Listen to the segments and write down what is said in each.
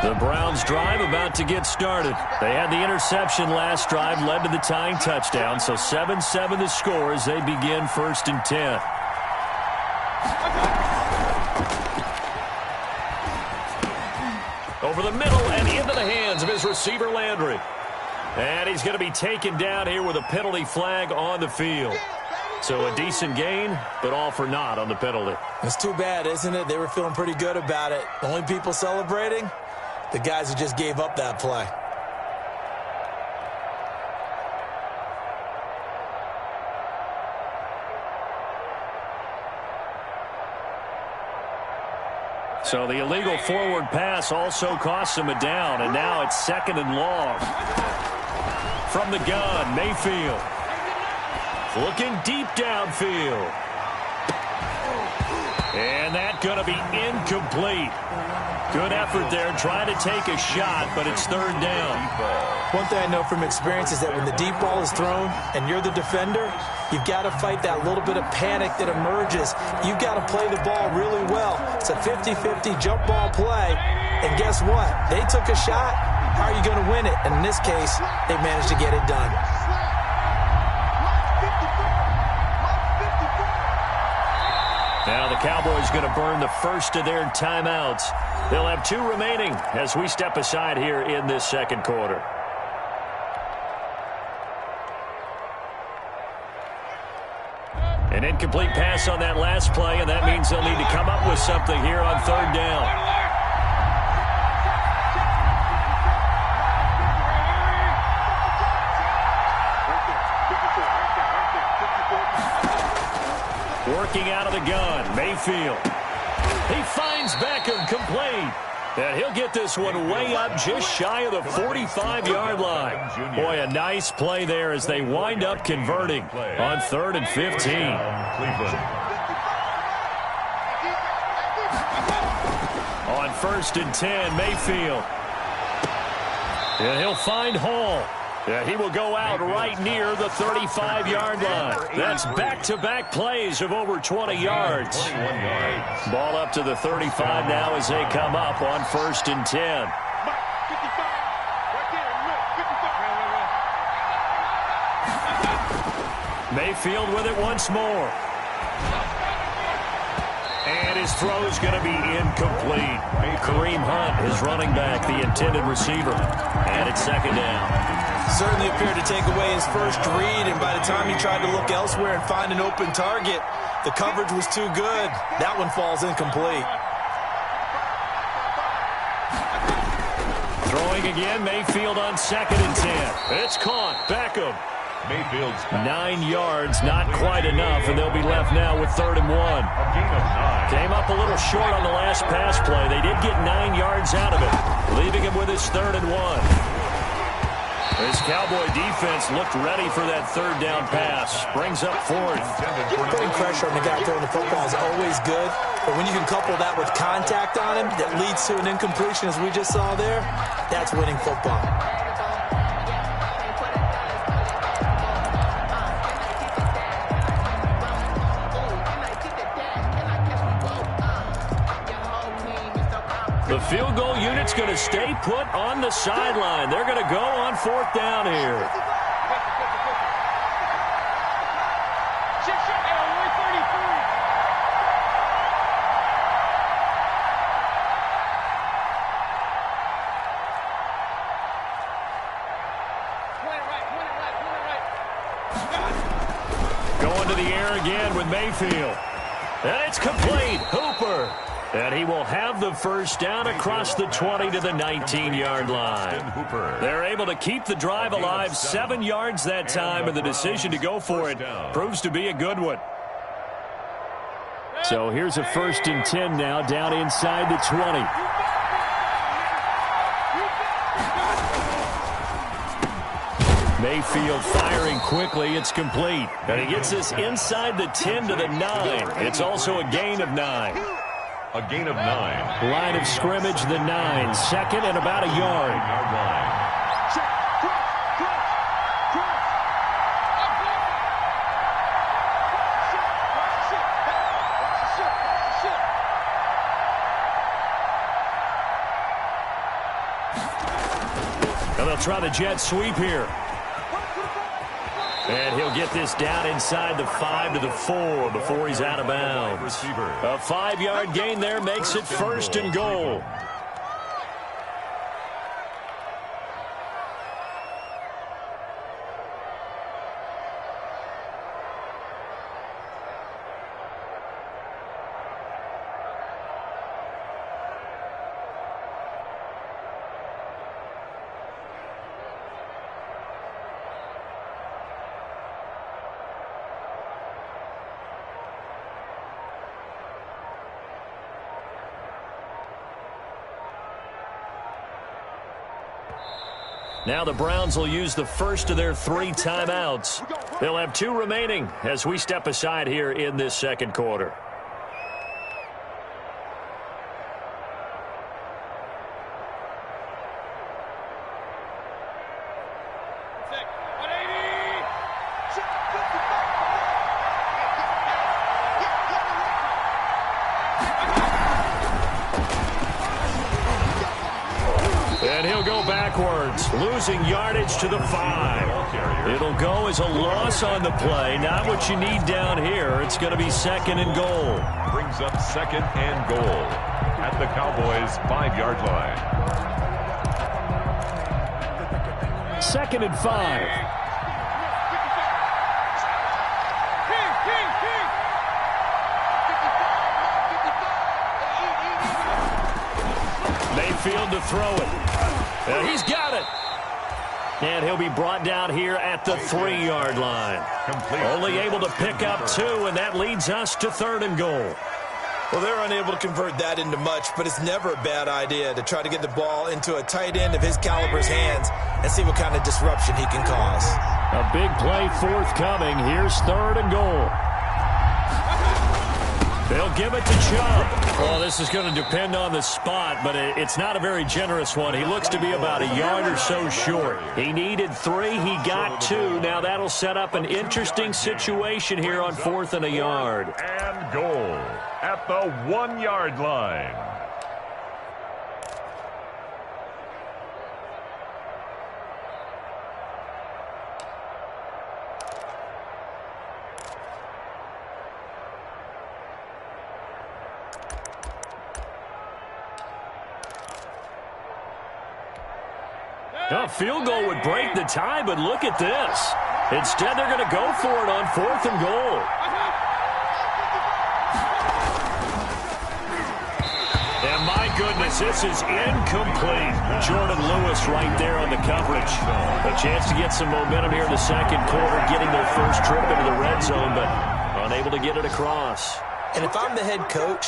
The Browns' drive about to get started. They had the interception last drive, led to the tying touchdown. So 7-7 the score as they begin 1st and 10. Over the middle and into the hands of his receiver, Landry. And he's going to be taken down here with a penalty flag on the field. So a decent gain, but all for naught on the penalty. It's too bad, isn't it? They were feeling pretty good about it. The only people celebrating? The guys who just gave up that play. So the illegal forward pass also costs him a down, and now it's 2nd and long. From the gun, Mayfield. Looking deep downfield. And that's going to be incomplete. Good effort there trying to take a shot, but it's 3rd down. One thing I know from experience is that when the deep ball is thrown and you're the defender, you've got to fight that little bit of panic that emerges. You've got to play the ball really well. It's a 50-50 jump ball play. And guess what? They took a shot. How are you going to win it? And in this case, they managed to get it done. Now the Cowboys going to burn the first of their timeouts. They'll have 2 remaining as we step aside here in this 2nd quarter. An incomplete pass on that last play, and that means they'll need to come up with something here on 3rd down. Working out of the gun, Mayfield. He finds Beckham complete. And he'll get this one way up just shy of the 45-yard line. Boy, a nice play there as they wind up converting on 3rd and 15. On 1st and 10, Mayfield. And he'll find Hall. Yeah, he will go out right near the 35-yard line. That's back-to-back plays of over 20 yards. Ball up to the 35 now as they come up on 1st and 10. Mayfield with it once more. And his throw's going to be incomplete. Kareem Hunt is running back, the intended receiver. And it's 2nd down. Certainly appeared to take away his first read, and by the time he tried to look elsewhere and find an open target, the coverage was too good. That one falls incomplete. Throwing again, Mayfield on 2nd and 10. It's caught. Beckham. Mayfield's 9 yards, not quite enough, and they'll be left now with 3rd and 1. Came up a little short on the last pass play. They did get 9 yards out of it, leaving him with his 3rd and 1. This Cowboy defense looked ready for that 3rd down pass. Brings up 4th. Putting pressure on the guy throwing the football is always good, but when you can couple that with contact on him that leads to an incompletion, as we just saw there, that's winning football. The field goal unit's going to stay put on the sideline. They're going to go on 4th down here. Going to the air again with Mayfield. And it's complete. Hooper. And he will have the first down across the 20 to the 19-yard line. They're able to keep the drive alive, 7 yards that time, and the decision to go for it proves to be a good one. So here's a 1st and 10 now, down inside the 20. Mayfield firing quickly. It's complete. And he gets this inside the 10 to the 9. It's also a gain of 9. A gain of 9. Line of scrimmage, the 9. 2nd and about a yard. And they'll try the jet sweep here. And he'll get this down inside the 5 to the 4 before he's out of bounds. A 5-yard gain there makes it 1st and goal. Now the Browns will use the first of their 3 timeouts. They'll have 2 remaining as we step aside here in this second quarter. And he'll go backwards, losing yardage to the 5. It'll go as a loss on the play. Not what you need down here. It's going to be 2nd and goal. Brings up 2nd and goal at the Cowboys' 5-yard line. 2nd and 5. Mayfield to throw it. He's got it. And he'll be brought down here at the 3-yard line. Only able to pick up 2, and that leads us to 3rd and goal. Well, they're unable to convert that into much, but it's never a bad idea to try to get the ball into a tight end of his caliber's hands and see what kind of disruption he can cause. A big play forthcoming. Here's 3rd and goal. They'll give it to Chubb. Well, this is going to depend on the spot, but it's not a very generous one. He looks to be about a yard or so short. He needed 3. He got 2. Now that'll set up an interesting situation here on 4th and a yard. And goal at the 1-yard line. A field goal would break the tie, but look at this. Instead, they're going to go for it on 4th and goal. And my goodness, this is incomplete. Jordan Lewis right there on the coverage. A chance to get some momentum here in the second quarter, getting their first trip into the red zone, but unable to get it across. And if I'm the head coach,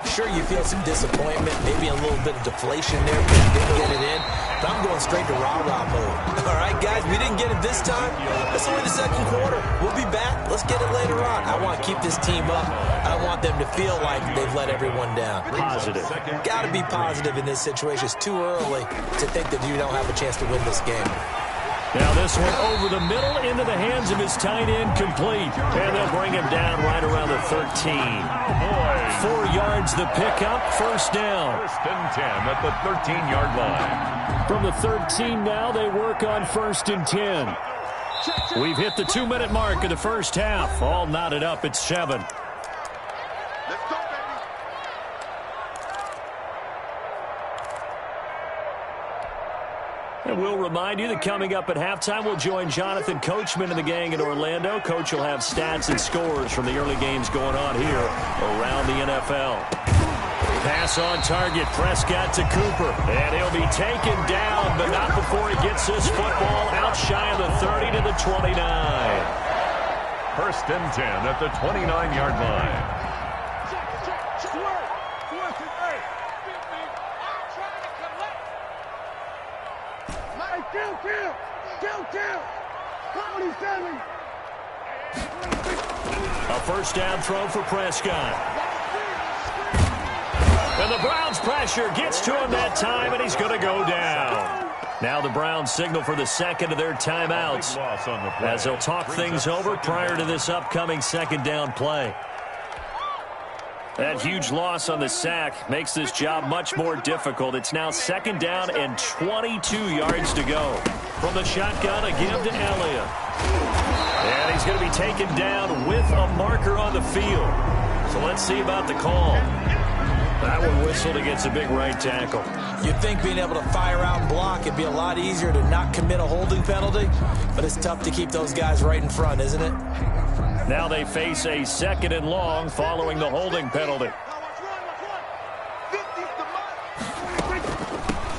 sure, you feel some disappointment, maybe a little bit of deflation there because you didn't get it in. But I'm going straight to rah-rah mode. All right, guys, we didn't get it this time. It's only the second quarter. We'll be back. Let's get it later on. I want to keep this team up. I don't want them to feel like they've let everyone down. Positive. Got to be positive in this situation. It's too early to think that you don't have a chance to win this game. Now this one over the middle into the hands of his tight end, complete. And they'll bring him down right around the 13. 4 yards the pickup, 1st down. 1st and 10 at the 13-yard line. From the 13 now, they work on 1st and 10. We've hit the 2-minute mark of the first half. All knotted up at 7. And we'll remind you that coming up at halftime, we'll join Jonathan Coachman and the gang in Orlando. Coach will have stats and scores from the early games going on here around the NFL. Pass on target, Prescott to Cooper. And he'll be taken down, but not before he gets this football out shy of the 30 to the 29. 1st and 10 at the 29-yard line. A 1st down throw for Prescott. And the Browns pressure gets to him that time, and he's going to go down. Now the Browns signal for the 2nd of their timeouts as they'll talk things over prior to this upcoming 2nd down play. That huge loss on the sack makes this job much more difficult. It's now 2nd down and 22 yards to go. From the shotgun, a give to Elliott. And he's going to be taken down with a marker on the field. So let's see about the call. That one whistled against a big right tackle. You'd think being able to fire out and block, it'd be a lot easier to not commit a holding penalty, but it's tough to keep those guys right in front, isn't it? Now they face a 2nd and long following the holding penalty.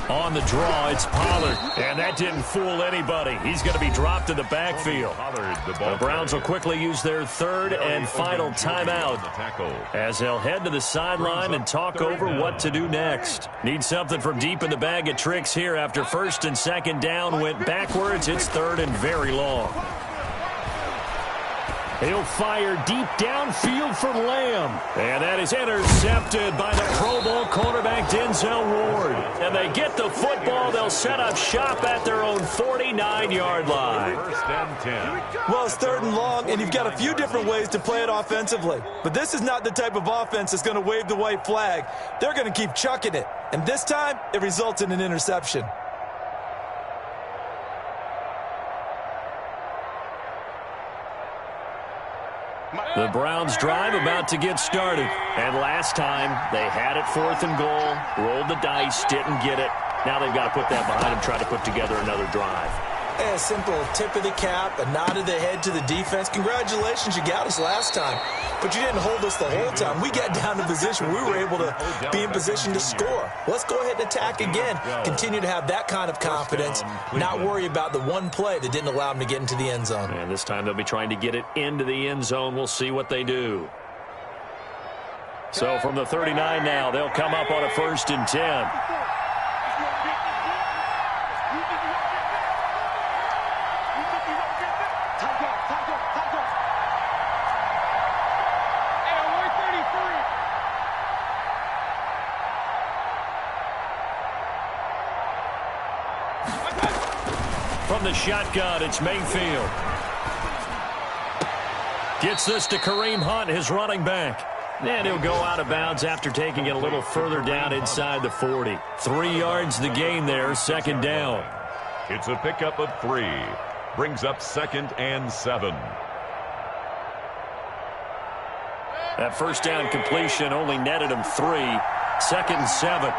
On the draw, it's Pollard, and that didn't fool anybody. He's going to be dropped in the backfield. The Browns will quickly use their 3rd and final timeout as they'll head to the sideline and talk over what to do next. Need something from deep in the bag of tricks here after 1st and 2nd down went backwards. It's 3rd and very long. He'll fire deep downfield for Lamb. And that is intercepted by the Pro Bowl cornerback Denzel Ward. And they get the football. They'll set up shop at their own 49-yard line. 1st and 10. Well, it's 3rd and long, and you've got a few different ways to play it offensively. But this is not the type of offense that's going to wave the white flag. They're going to keep chucking it. And this time, it results in an interception. The Browns drive about to get started. And last time, they had it 4th and goal, rolled the dice, didn't get it. Now they've got to put that behind them, try to put together another drive. A simple tip of the cap, a nod of the head to the defense. Congratulations, you got us last time. But you didn't hold us the whole time. We got down to position. We were able to be in position to score. Let's go ahead and attack again. Continue to have that kind of confidence. Not worry about the one play that didn't allow them to get into the end zone. And this time they'll be trying to get it into the end zone. We'll see what they do. So from the 39 now, they'll come up on a 1st and 10. From the shotgun, it's Mayfield. Gets this to Kareem Hunt, his running back. And he'll go out of bounds after taking it a little further down inside the 40. 3 yards the gain there, 2nd down. It's a pickup of 3. Brings up 2nd and 7. That 1st down completion only netted him 3. 2nd and 7.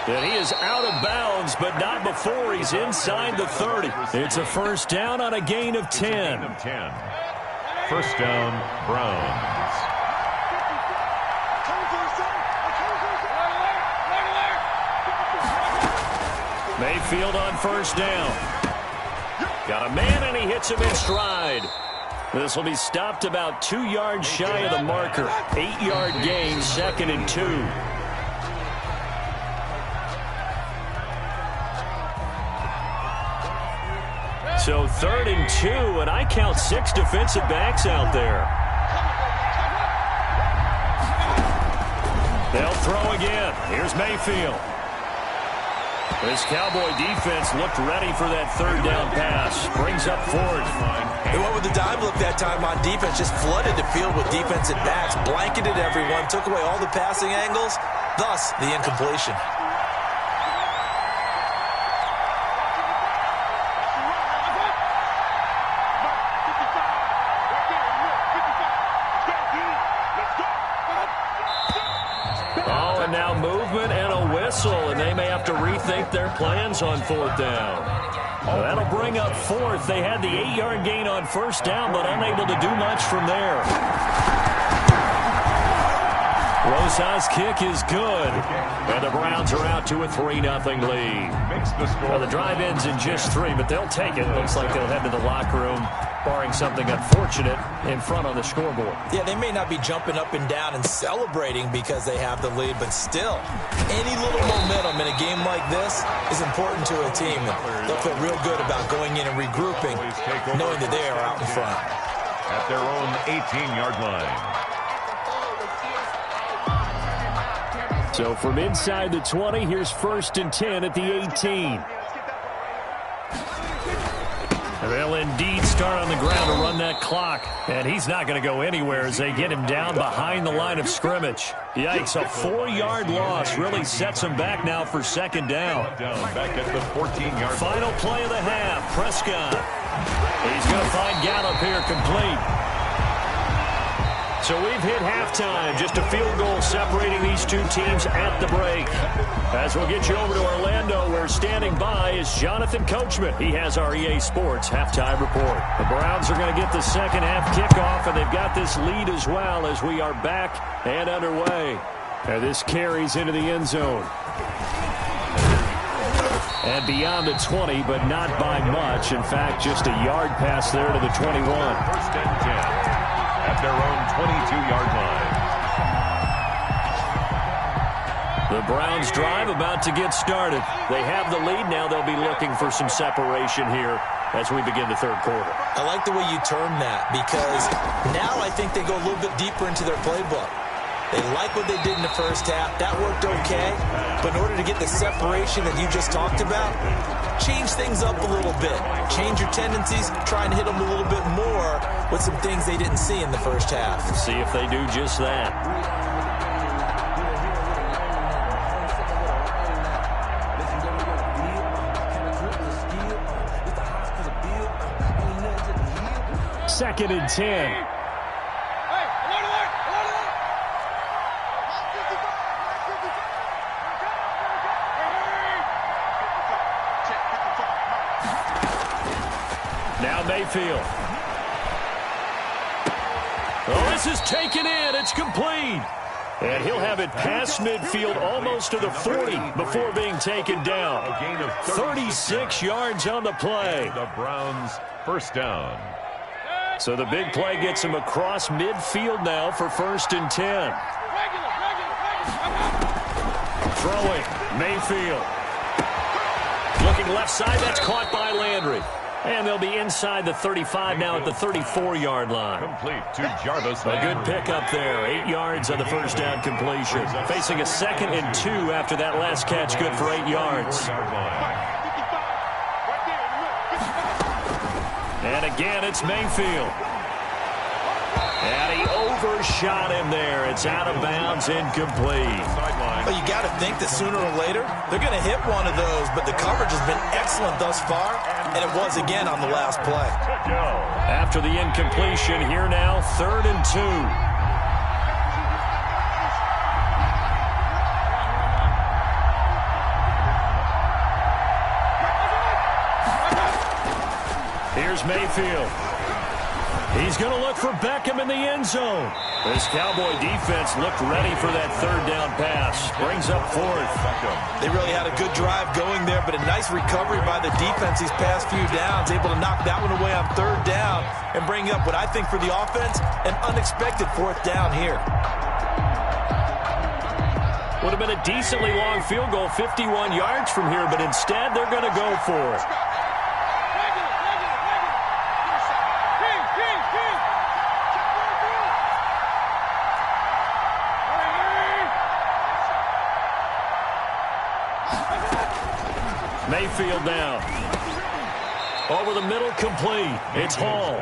And he is out of bounds, but not before he's inside the 30. It's a 1st down on a gain of 10. 1st down, Browns. Mayfield on 1st down. Got a man, and he hits him in stride. This will be stopped about 2 yards shy of the marker. 8-yard gain, 2nd and 2. So 3rd and 2, and I count 6 defensive backs out there. They'll throw again. Here's Mayfield. This Cowboy defense looked ready for that 3rd down pass. Brings up 4th. They went with the dime look that time on defense. Just flooded the field with defensive backs. Blanketed everyone. Took away all the passing angles. Thus, the incompletion. And they may have to rethink their plans on 4th down. Well, that'll bring up 4th. They had the 8-yard gain on 1st down, but unable to do much from there. Rosa's kick is good. And the Browns are out to a 3-0 lead. Well, the drive ends in just 3, but they'll take it. Looks like they'll head to the locker room, barring something unfortunate, in front on the scoreboard. Yeah, they may not be jumping up and down and celebrating because they have the lead, but still, any little momentum in a game like this is important to a team. And they'll feel real good about going in and regrouping, knowing that they are out in front. At their own 18-yard line. So from inside the 20, here's 1st and 10 at the 18. They'll indeed start on the ground to run that clock. And he's not going to go anywhere as they get him down behind the line of scrimmage. Yikes, a 4-yard loss really sets him back now for second down. Back at the 14-yard. Final play of the half, Prescott. He's going to find Gallup here complete. So we've hit halftime, just a field goal separating these two teams at the break. As we'll get you over to Orlando, where standing by is Jonathan Coachman. He has our EA Sports halftime report. The Browns are going to get the second half kickoff, and they've got this lead as well as we are back and underway. And this carries into the end zone. And beyond the 20, but not by much. In fact, just a yard pass there to the 21. First and 10. At their own 22-yard line. The Browns drive about to get started. They have the lead now. They'll be looking for some separation here as we begin the third quarter. I like the way you term that, because now I think they go a little bit deeper into their playbook. They like what they did in the first half. That worked okay. But in order to get the separation that you just talked about, change things up a little bit. Change your tendencies, try and hit them a little bit more with some things they didn't see in the first half. See if they do just that. Second and 10. Now Mayfield. Oh, this is taken in. It's complete. And he'll have it past midfield almost to the 40 before being taken down. A gain of 36 yards on the play. The Browns first down. So the big play gets him across midfield now for first and 10. Throwing, Mayfield. Looking left side, that's caught by Landry. And they'll be inside the 35 now at the 34-yard line. Complete to Jarvis. A good pickup there. 8 yards on the first down completion. Facing a second and 2 after that last catch. Good for 8 yards. And again, it's Mayfield. And he overshot him there. It's out of bounds, incomplete. Well, you got to think that sooner or later they're going to hit one of those, but the coverage has been excellent thus far, and it was again on the last play. After the incompletion, here now, 3rd and 2. Here's Mayfield. He's going to look for Beckham in the end zone. This Cowboy defense looked ready for that 3rd down pass. Brings up 4th. They really had a good drive going there, but a nice recovery by the defense these past few downs. Able to knock that one away on 3rd down and bring up what I think for the offense, an unexpected 4th down here. Would have been a decently long field goal, 51 yards from here, but instead they're going to go for it. Mayfield now. Over the middle, complete. It's Hall.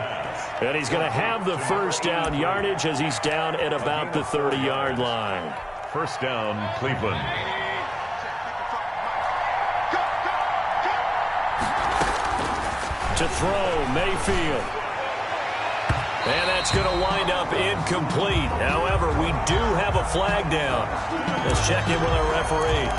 And he's going to have the first down yardage as he's down at about the 30-yard line. First down, Cleveland. To throw, Mayfield. And that's going to wind up incomplete. However, we do have a flag down. Let's check in with our referee.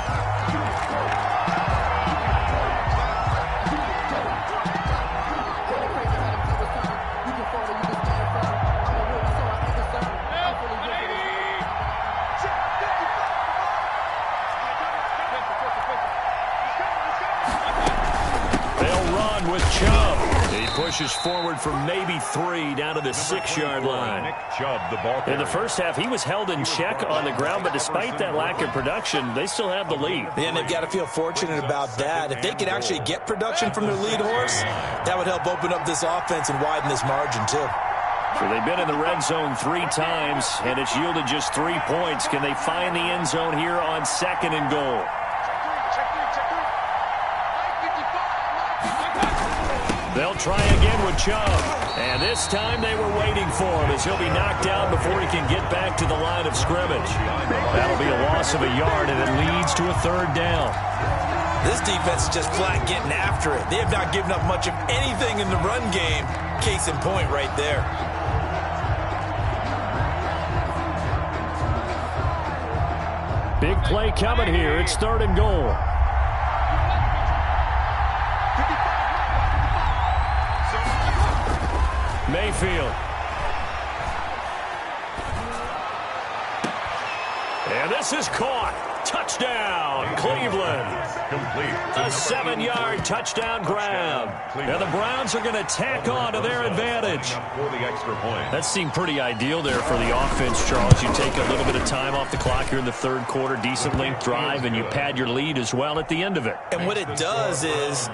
With Chubb. He pushes forward from maybe 3 down to the 6-yard line. Nick Chubb, the ball carrier. In the first half, he was held in check on the ground, but despite that lack of production, they still have the lead. And they've got to feel fortunate about that. If they could actually get production from their lead horse, that would help open up this offense and widen this margin, too. So they've been in the red zone 3 times, and it's yielded just 3 points. Can they find the end zone here on 2nd and goal? They'll try again with Chubb. And this time they were waiting for him as he'll be knocked down before he can get back to the line of scrimmage. That'll be a loss of a yard, and it leads to a third down. This defense is just flat getting after it. They have not given up much of anything in the run game. Case in point right there. Big play coming here. It's 3rd and goal. Mayfield. And this is caught. Touchdown, Cleveland. A 7-yard touchdown grab. And the Browns are going to tack on to their advantage. That seemed pretty ideal there for the offense, Charles. You take a little bit of time off the clock here in the 3rd quarter, decent length drive, and you pad your lead as well at the end of it. And what it does is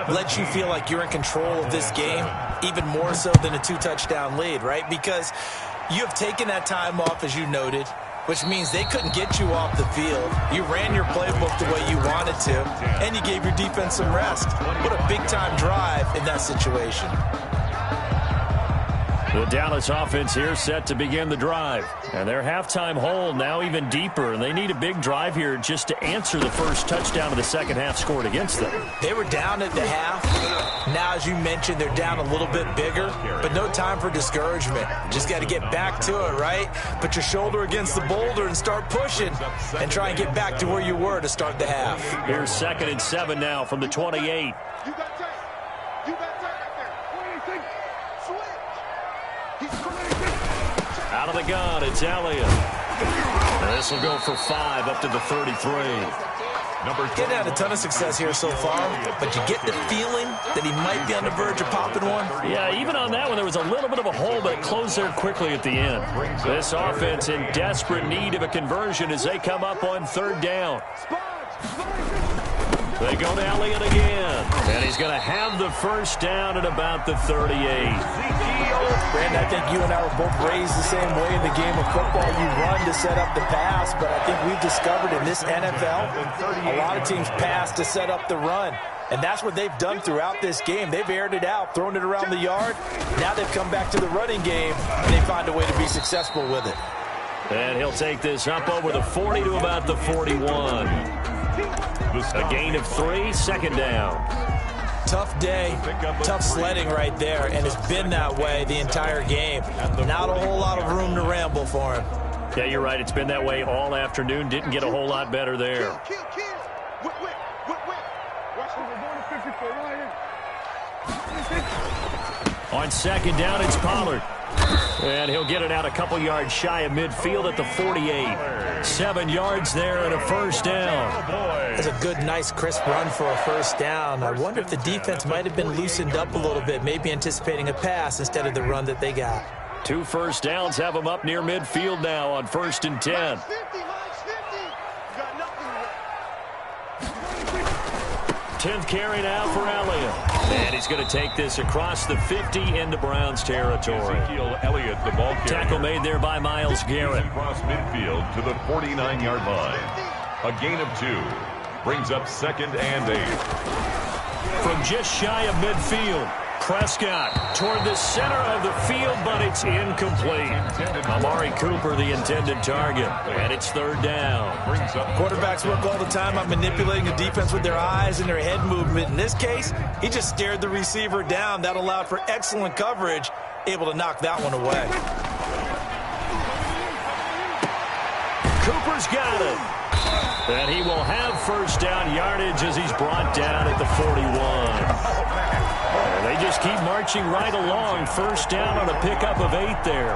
let you feel like you're in control of this game, even more so than a 2-touchdown lead, right? Because you have taken that time off, as you noted, which means they couldn't get you off the field. You ran your playbook the way you wanted to, and you gave your defense some rest. What a big-time drive in that situation. The Dallas offense here set to begin the drive. And their halftime hole now even deeper, and they need a big drive here just to answer the first touchdown of the second half scored against them. They were down at the half. Now, as you mentioned, they're down a little bit bigger, but no time for discouragement. Just got to get back to it, right? Put your shoulder against the boulder and start pushing and try and get back to where you were to start the half. Here's 2nd and 7 now from the 28. Out of the gun, it's Elliott. This will go for 5 up to the 33. Getting had a ton of success here so far, but you get the feeling that he might be on the verge of popping one. Yeah, even on that one, there was a little bit of a hole, but it closed there quickly at the end. This offense in desperate need of a conversion as they come up on 3rd down. They go to Elliott again, and he's going to have the first down at about the 38. Brandon, I think you and I were both raised the same way in the game of football. You run to set up the pass, but I think we've discovered in this NFL, a lot of teams pass to set up the run. And that's what they've done throughout this game. They've aired it out, thrown it around the yard. Now they've come back to the running game, and they find a way to be successful with it. And he'll take this up over the 40 to about the 41. A gain of 3, 2nd down. Tough day, tough sledding right there, and it's been that way the entire game. Not a whole lot of room to ramble for him. Yeah, you're right. It's been that way all afternoon. Didn't get a whole lot better there. On 2nd down, it's Pollard. And he'll get it out a couple yards shy of midfield at the 48. 7 yards there and a first down. That's a good, nice, crisp run for a first down. I wonder if the defense might have been loosened up a little bit, maybe anticipating a pass instead of the run that they got. 2 first downs have them up near midfield now on 1st and 10. 10th carry now for Elliott. And he's going to take this across the 50 into Browns territory. Elliott, the ball carrier. Tackle made there by Myles Garrett. Across midfield to the 49-yard line. A gain of 2. Brings up 2nd and 8. From just shy of midfield, Prescott toward the center of the field, but it's incomplete. Amari Cooper, the intended target, and it's 3rd down. Quarterbacks work all the time on manipulating the defense with their eyes and their head movement. In this case, he just stared the receiver down. That allowed for excellent coverage, able to knock that one away. Cooper's got it. And he will have first down yardage as he's brought down at the 41. And they just keep marching right along. First down on a pickup of 8 there.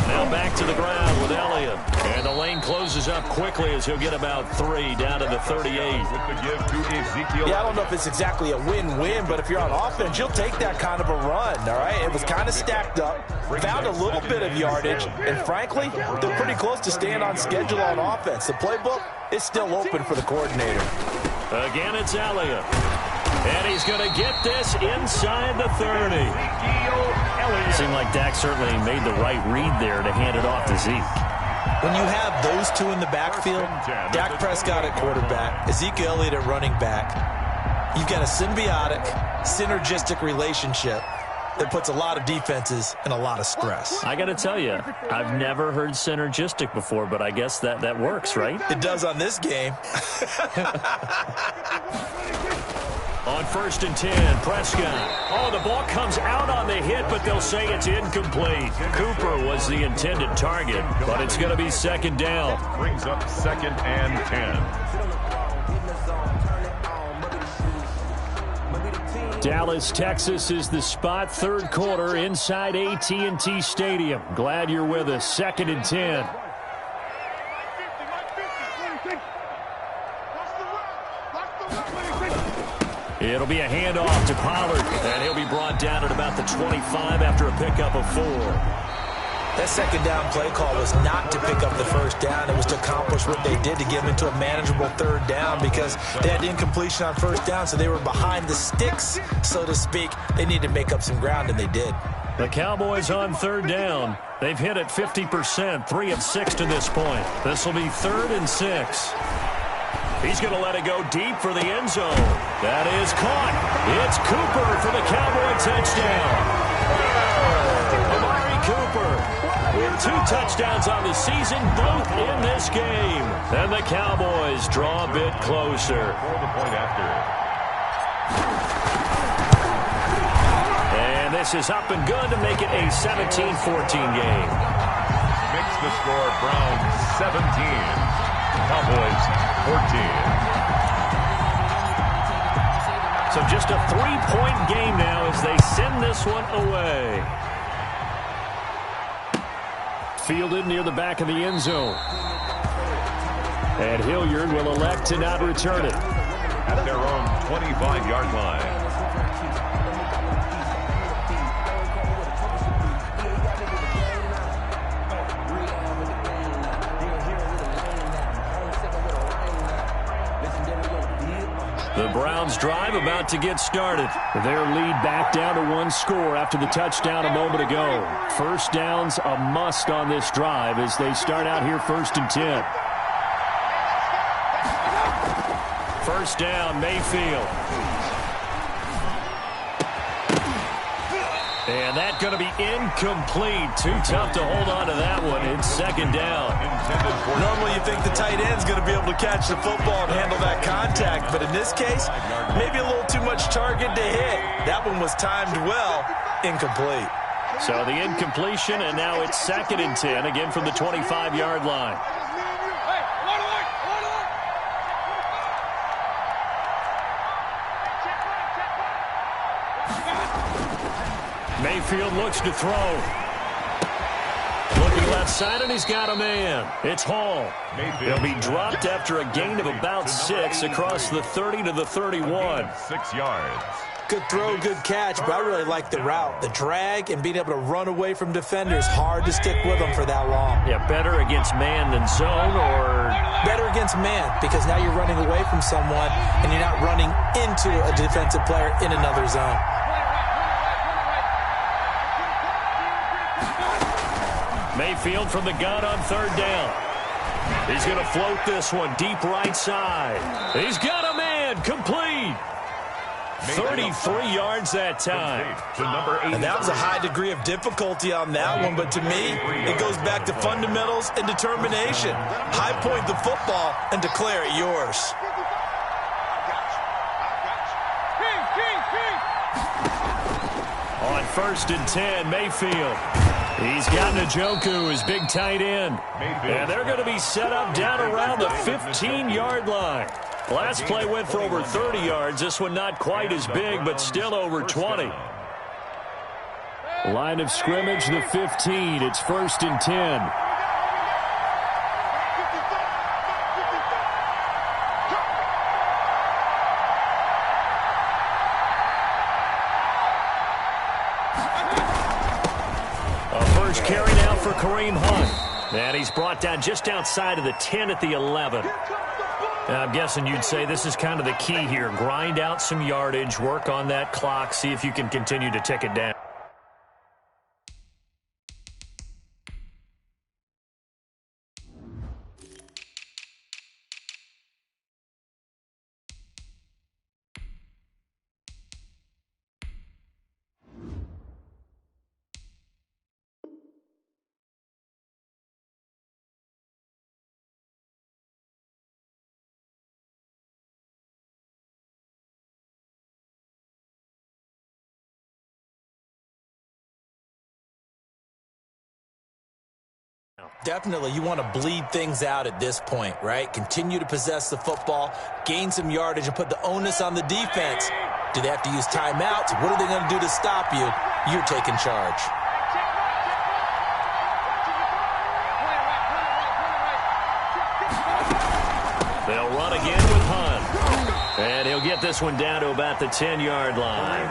Now back to the ground with Elliott. And the lane closes up quickly as he'll get about 3 down to the 38. Yeah, I don't know if it's exactly a win-win, but if you're on offense, you'll take that kind of a run, all right? It was kind of stacked up, found a little bit of yardage, and frankly, they're pretty close to staying on schedule on offense. The playbook is still open for the coordinator. Again, it's Elliott. And he's going to get this inside the 30. It seemed like Dak certainly made the right read there to hand it off to Zeke. When you have those two in the backfield, Dak Prescott at quarterback, Ezekiel Elliott at running back, you've got a symbiotic, synergistic relationship that puts a lot of defenses in a lot of stress. I got to tell you, I've never heard synergistic before, but I guess that works, right? It does on this game. On 1st and 10, Prescott. Oh, the ball comes out on the hit, but they'll say it's incomplete. Cooper was the intended target, but it's going to be 2nd down. Brings up 2nd and 10. Dallas, Texas is the spot. 3rd quarter inside AT&T Stadium. Glad you're with us. 2nd and 10. It'll be a handoff to Pollard, and he'll be brought down at about the 25 after a pickup of 4. That 2nd down play call was not to pick up the 1st down. It was to accomplish what they did to get them into a manageable 3rd down because they had incompletion on 1st down, so they were behind the sticks, so to speak. They needed to make up some ground, and they did. The Cowboys on 3rd down. They've hit it 50%, 3 of 6 to this point. This will be 3rd and 6. He's going to let it go deep for the end zone. That is caught. It's Cooper for the Cowboy touchdown. Amari Cooper with 2 touchdowns on the season, both in this game. And the Cowboys draw a bit closer. For the point after. And this is up and good to make it a 17-14 game. Makes the score Browns 17. Cowboys 14. So just a 3-point game now as they send this one away. Fielded near the back of the end zone. And Hilliard will elect to not return it. At their own 25-yard line. The Browns drive about to get started. Their lead back down to 1 score after the touchdown a moment ago. 1st down's a must on this drive as they start out here 1st and 10. 1st down, Mayfield. And that's going to be incomplete. Too tough to hold on to that one. It's 2nd down. Normally you think the tight end's going to be able to catch the football and handle that contact, but in this case, maybe a little too much target to hit. That one was timed well, incomplete. So the incompletion, and now it's 2nd and 10, again from the 25-yard line. Mayfield looks to throw. Looking left side, and he's got a man. It's Hall. He'll be dropped after a gain of about 6 across the 30 to the 31. 6 yards. Good throw, good catch, but I really like the route. The drag and being able to run away from defenders. Hard to stick with them for that long. Yeah, better against man than zone, or? Better against man, because now you're running away from someone and you're not running into a defensive player in another zone. Mayfield from the gun on 3rd down. He's going to float this one deep right side. He's got a man, complete. 33 yards that time. And that was a high degree of difficulty on that one, but to me, it goes back to fundamentals and determination. High point the football and declare it yours. On 1st and 10, Mayfield. He's got Njoku, his big tight end. And they're going to be set up down around the 15-yard line. Last play went for over 30 yards. This one not quite as big, but still over 20. Line of scrimmage, the 15. It's 1st and 10. Carry now for Kareem Hunt. And he's brought down just outside of the 10 at the 11. I'm guessing you'd say this is kind of the key here. Grind out some yardage, work on that clock, see if you can continue to tick it down. Definitely, you want to bleed things out at this point, right? Continue to possess the football, gain some yardage, and put the onus on the defense. Do they have to use timeouts? What are they going to do to stop you? You're taking charge. They'll run again with Hunt. And he'll get this one down to about the 10-yard line.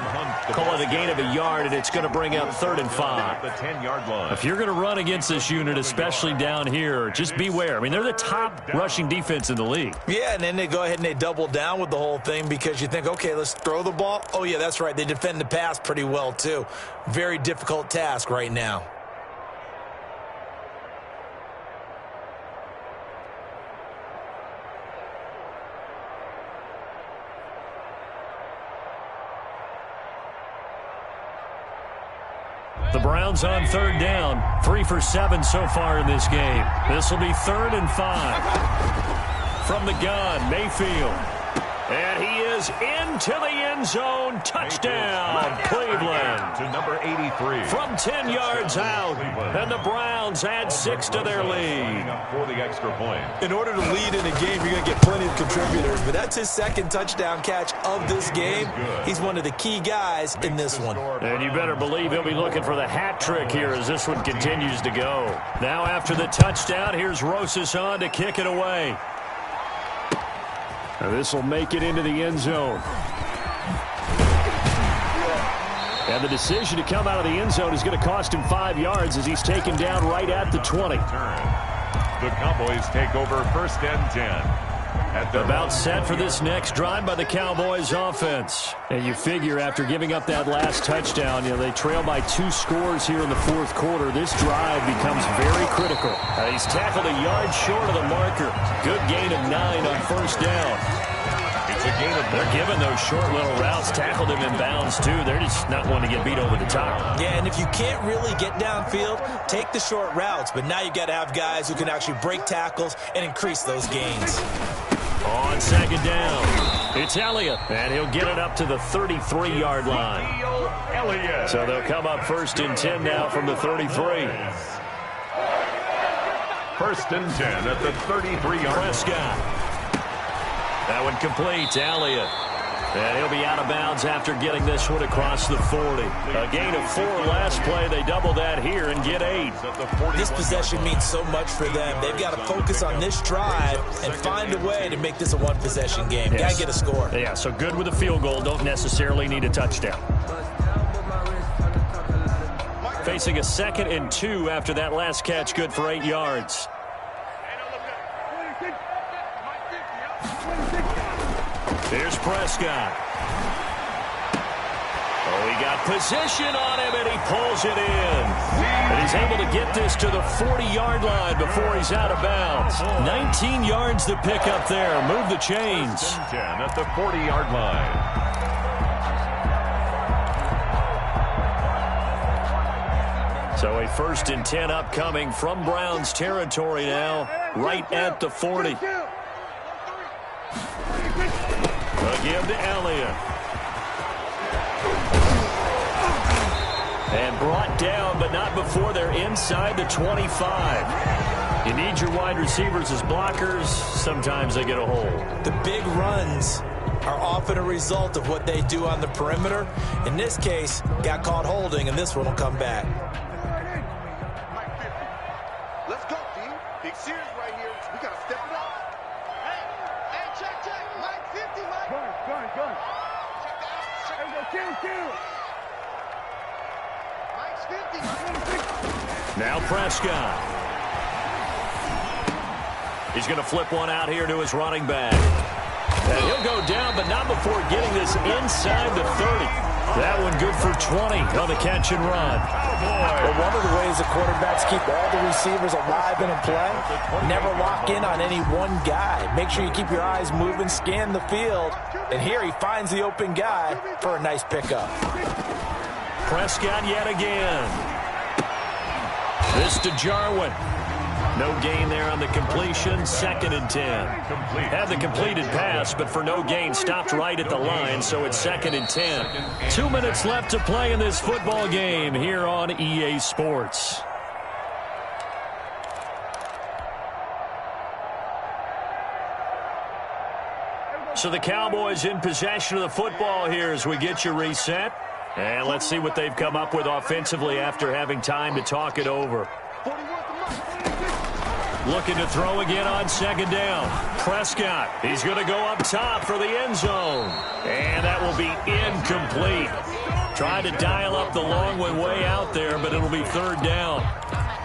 Call it a gain of a yard, and it's going to bring up 3rd and 5. The 10-yard line. If you're going to run against this unit, especially down here, just beware. I mean, they're the top rushing defense in the league. Yeah, and then they go ahead and they double down with the whole thing because you think, okay, let's throw the ball. Oh, yeah, that's right. They defend the pass pretty well, too. Very difficult task right now. The Browns on 3rd down. 3 for 7 so far in this game. This will be 3rd and 5. From the gun, Mayfield. And he is into the end zone. Touchdown, Cleveland. To number 83. From 10 yards out. And the Browns add 6 to their lead. For the extra point. In order to lead in a game, you're going to get plenty of contributors. But that's his 2nd touchdown catch of this game. He's one of the key guys in this one. And you better believe he'll be looking for the hat trick here as this one continues to go. Now after the touchdown, here's Rosas on to kick it away. Now this will make it into the end zone. And the decision to come out of the end zone is going to cost him 5 yards as he's taken down right at the 20. The Cowboys take over 1st and 10. About set for this next drive by the Cowboys offense. And you figure after giving up that last touchdown, they trail by 2 scores here in the 4th quarter. This drive becomes very critical. He's tackled a yard short of the marker. Good gain of 9 on 1st down. It's a gain of 9. They're giving those short little routes. Tackled him in bounds, too. They're just not wanting to get beat over the top. Yeah, and if you can't really get downfield, take the short routes. But now you got to have guys who can actually break tackles and increase those gains. On 2nd down, it's Elliott, and he'll get it up to the 33-yard line. So they'll come up 1st and 10 now from the 33. 1st and 10 at the 33-yard line. Prescott. That one complete to Elliott. And he'll be out of bounds after getting this one across the 40. A gain of 4 last play. They double that here and get 8. This possession means so much for them. They've got to focus on this drive and find a way to make this a one-possession game. Yes. Got to get a score. Yeah, so good with a field goal. Don't necessarily need a touchdown. Facing a 2nd and 2 after that last catch. Good for 8 yards. Here's Prescott. Oh, he got position on him, and he pulls it in. And he's able to get this to the 40-yard line before he's out of bounds. 19 yards to pick up there. Move the chains. 10 at the 40-yard line. So a 1st and 10 upcoming from Browns territory now, right at the 40. Again to Elliott. And brought down, but not before they're inside the 25. You need your wide receivers as blockers. Sometimes they get a hold. The big runs are often a result of what they do on the perimeter. In this case, got caught holding, and this one will come back. Let's go, team. Big series right here. We got to step it up. Hey, check. Mike 50, Mike. Gun. Check that. Mike's 50. Now Prescott. He's going to flip one out here to his running back. And he'll go down, but not before getting this inside the 30. That one good for 20 on the catch and run. Well, one of the ways the quarterbacks keep all the receivers alive in a play, never lock in on any one guy. Make sure you keep your eyes moving, scan the field. And here he finds the open guy for a nice pickup. Prescott yet again. This to Jarwin. No gain there on the completion. 2nd and 10. Had the completed pass, but for no gain, stopped right at the line, so it's 2nd and 10. 2 minutes left to play in this football game here on EA Sports. So the Cowboys in possession of the football here as we get you reset. And let's see what they've come up with offensively after having time to talk it over. Looking to throw again on 2nd down. Prescott, he's going to go up top for the end zone. And that will be incomplete. Tried to dial up the long one way out there, but it'll be 3rd down.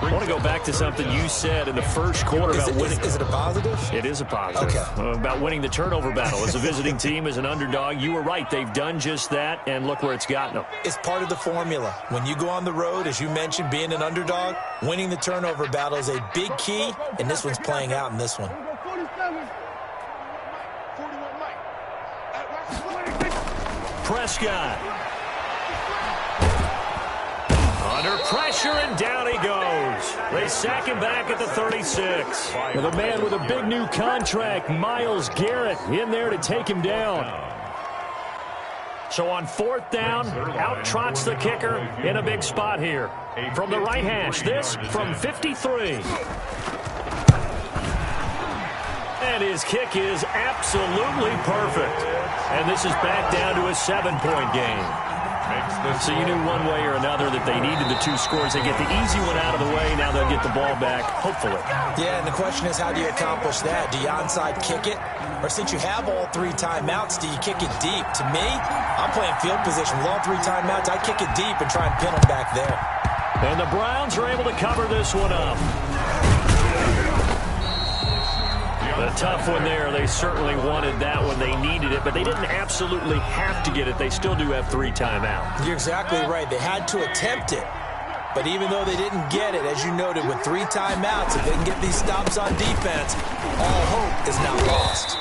I want to go back to something you said in the first quarter about winning. Is it a positive? It is a positive. Okay. About winning the turnover battle. As a visiting team, as an underdog, you were right. They've done just that, and look where it's gotten them. It's part of the formula. When you go on the road, as you mentioned, being an underdog, winning the turnover battle is a big key, and this one's playing out in this one. Prescott. Under pressure, and down he goes. They sack him back at the 36. With a man with a big new contract, Myles Garrett, in there to take him down. So on 4th down, out trots the kicker in a big spot here. From the right hash, this from 53. And his kick is absolutely perfect. And this is back down to a 7-point game. So you knew one way or another that they needed the 2 scores. They get the easy one out of the way. Now they'll get the ball back, hopefully. Yeah, and the question is, how do you accomplish that? Do you onside kick it? Or since you have all 3 timeouts, do you kick it deep? To me, I'm playing field position with all 3 timeouts. I kick it deep and try and pin them back there. And the Browns are able to cover this one up. A tough one there. They certainly wanted that one. They needed it, but they didn't absolutely have to get it. They still do have 3 timeouts. You're exactly right. They had to attempt it. But even though they didn't get it, as you noted, with 3 timeouts, if they can get these stops on defense, all hope is not lost.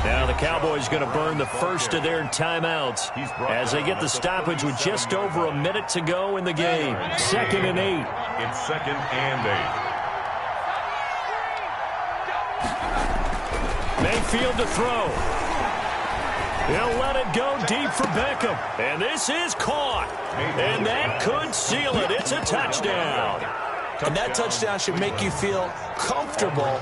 Now the Cowboys going to burn the first of their timeouts as they get the stoppage with just over a minute to go in the game. 2nd and 8. It's 2nd and 8. Mayfield to throw. He'll let it go deep for Beckham. And this is caught. And that could seal it. It's a touchdown. And that touchdown should make you feel comfortable.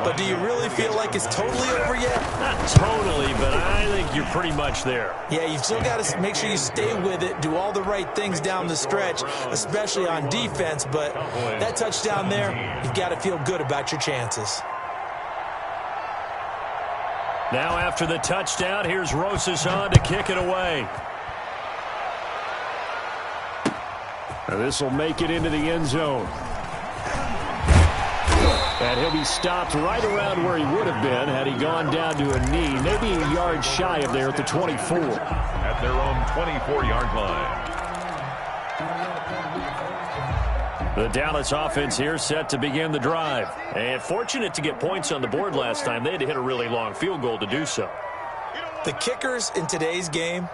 But do you really feel like it's totally over yet? Not totally, but I think you're pretty much there. Yeah, you've still got to make sure you stay with it, do all the right things down the stretch, especially on defense. But that touchdown there, you've got to feel good about your chances. Now after the touchdown, here's Rosas on to kick it away. This will make it into the end zone. And he'll be stopped right around where he would have been had he gone down to a knee, maybe a yard shy of there at the 24. At their own 24-yard line. The Dallas offense here set to begin the drive. And fortunate to get points on the board last time. They had to hit a really long field goal to do so. The kickers in today's game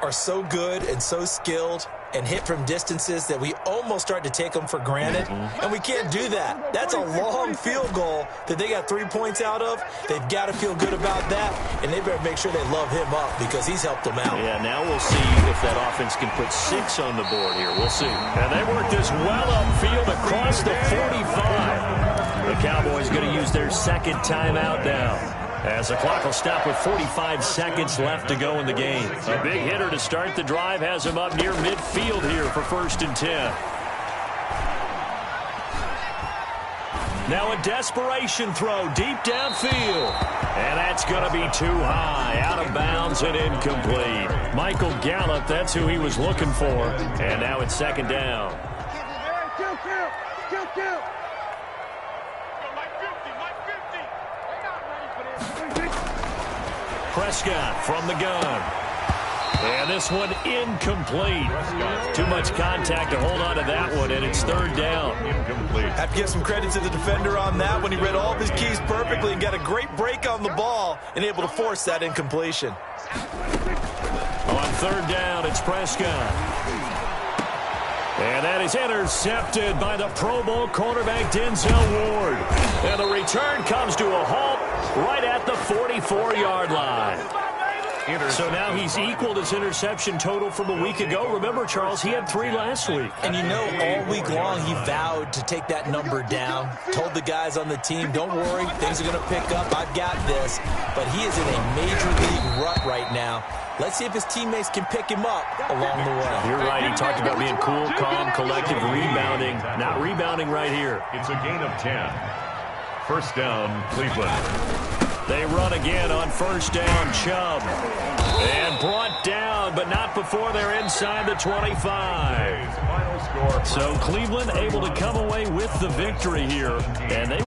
are so good and so skilled and hit from distances that we almost start to take them for granted. And we can't do that. That's a long field goal that they got 3 points out of. They've got to feel good about that, and they better make sure they love him up because he's helped them out. Yeah, now we'll see if that offense can put 6 on the board here. We'll see. And they work this well upfield across the 45. The Cowboys going to use their 2nd timeout now, as the clock will stop with 45 seconds left to go in the game. A big hitter to start the drive has him up near midfield here for 1st and 10. Now a desperation throw deep downfield. And that's going to be too high, out of bounds and incomplete. Michael Gallup, that's who he was looking for. And now it's 2nd down. Prescott from the gun. And this one incomplete. Too much contact to hold on to that one, and it's third down. Incomplete. Have to give some credit to the defender on that one. He read all of his keys perfectly and got a great break on the ball and able to force that incompletion. On third down, it's Prescott. And that is intercepted by the Pro Bowl quarterback Denzel Ward. And the return comes to a halt right at the 44-yard line. So now he's equaled his interception total from a week ago. Remember, Charles, he had 3 last week. And you know, all week long he vowed to take that number down. Told the guys on the team, don't worry, things are going to pick up. I've got this. But he is in a major league rut right now. Let's see if his teammates can pick him up along the way. You're right. He talked about being cool, calm, collective, rebounding. Not rebounding right here. It's a gain of 10. First down, Cleveland. They run again on first down, Chubb. And brought down, but not before they're inside the 25. Final score. So Cleveland able to come away with the victory here. And they